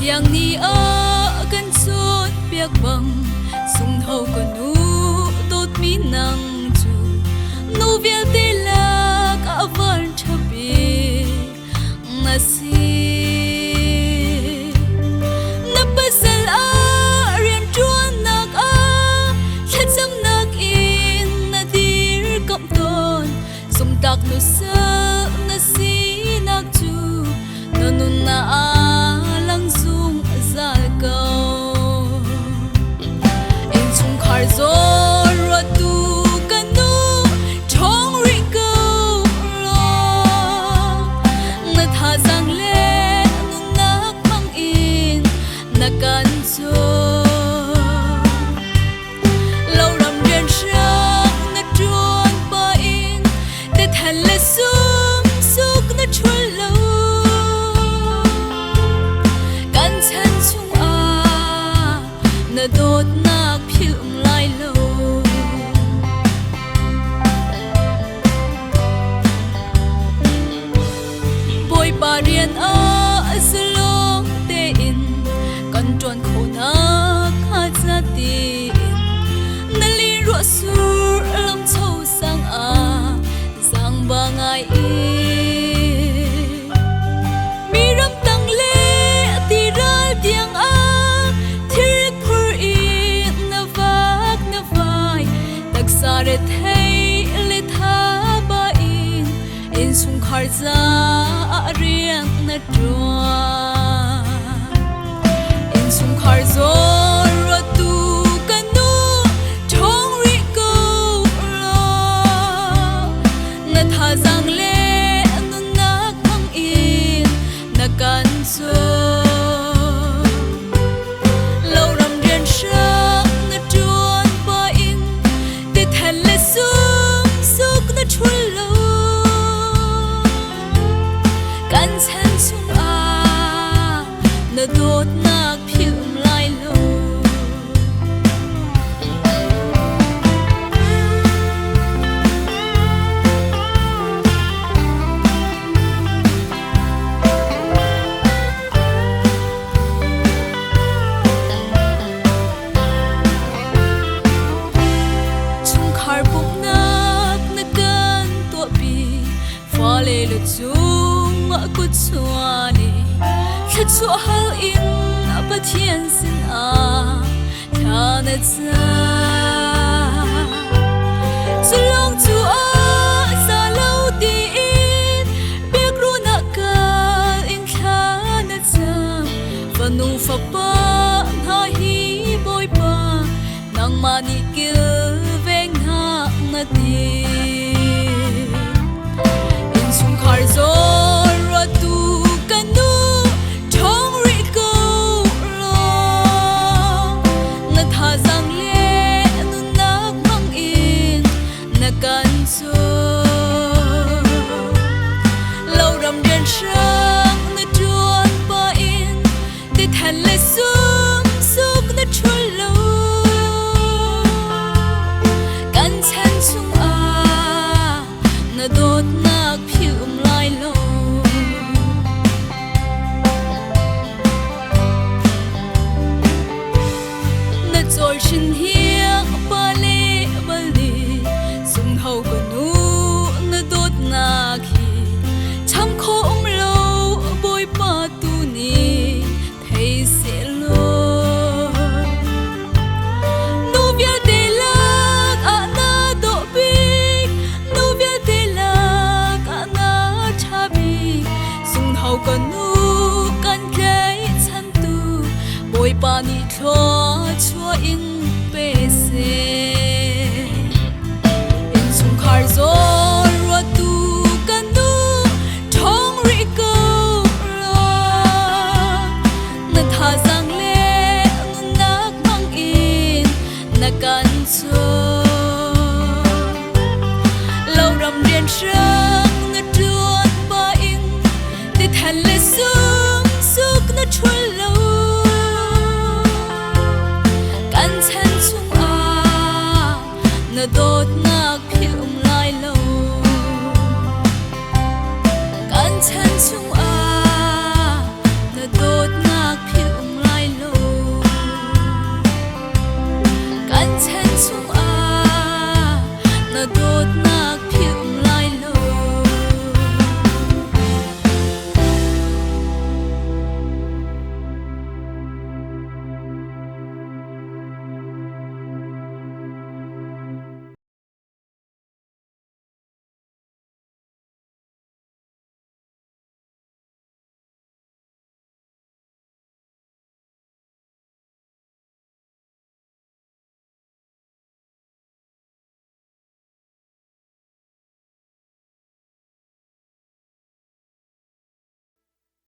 thiang ni akan chot piak bang sung thau KANU tot mi nang chu nu vial te la ka van thapi nasi na pasal arian chuan nak Thlacam nak in na dir kam ton sum tak nu sa nasi nak chu nunnak alang zungzal. In chung khar zor tu KANU chong ri go lo na tha zang le nunnak mang in na kan cho loram rian sang na chuan pa in te than le sum suk na chul lo na dot nak phil lai lo boy arian azlong te in kan tron khona kha cha ti na li ro sur lam chau sang zang ba ngai mi ram tang le ti ral thiang sare thei le tha ba in sung khar za arian na twa in sung khar zor tu KANU chong ri go lo na tha zang le nunnak mang in na kan cho loram rian sang na chuan pa in te than le sum suk na chul lo kan chan chung na dot nak phil lai lo le lu chung ku chuani thla chu hal in Pathian sin thana cha chulong chu sa lo ti in bek ru na ka in thana cha Fanu fa pa ha hi boy pa nang mani kil veng ha na ti khar zor tu KANU chong ri go lo na tha zang le nunnak mang in na kan cho loram rian sang na chuan pa in te than le sum suk na chul lo kan chan chung na dot nak phil lai lo na choi shin hiang pa le bali sung hau KANU na dot nak hi cham kho lo boy pa tu ni thei se lo nu via de lak na do big nu via de KANU kan kei chan tu boy pa ni thlo chua in pe se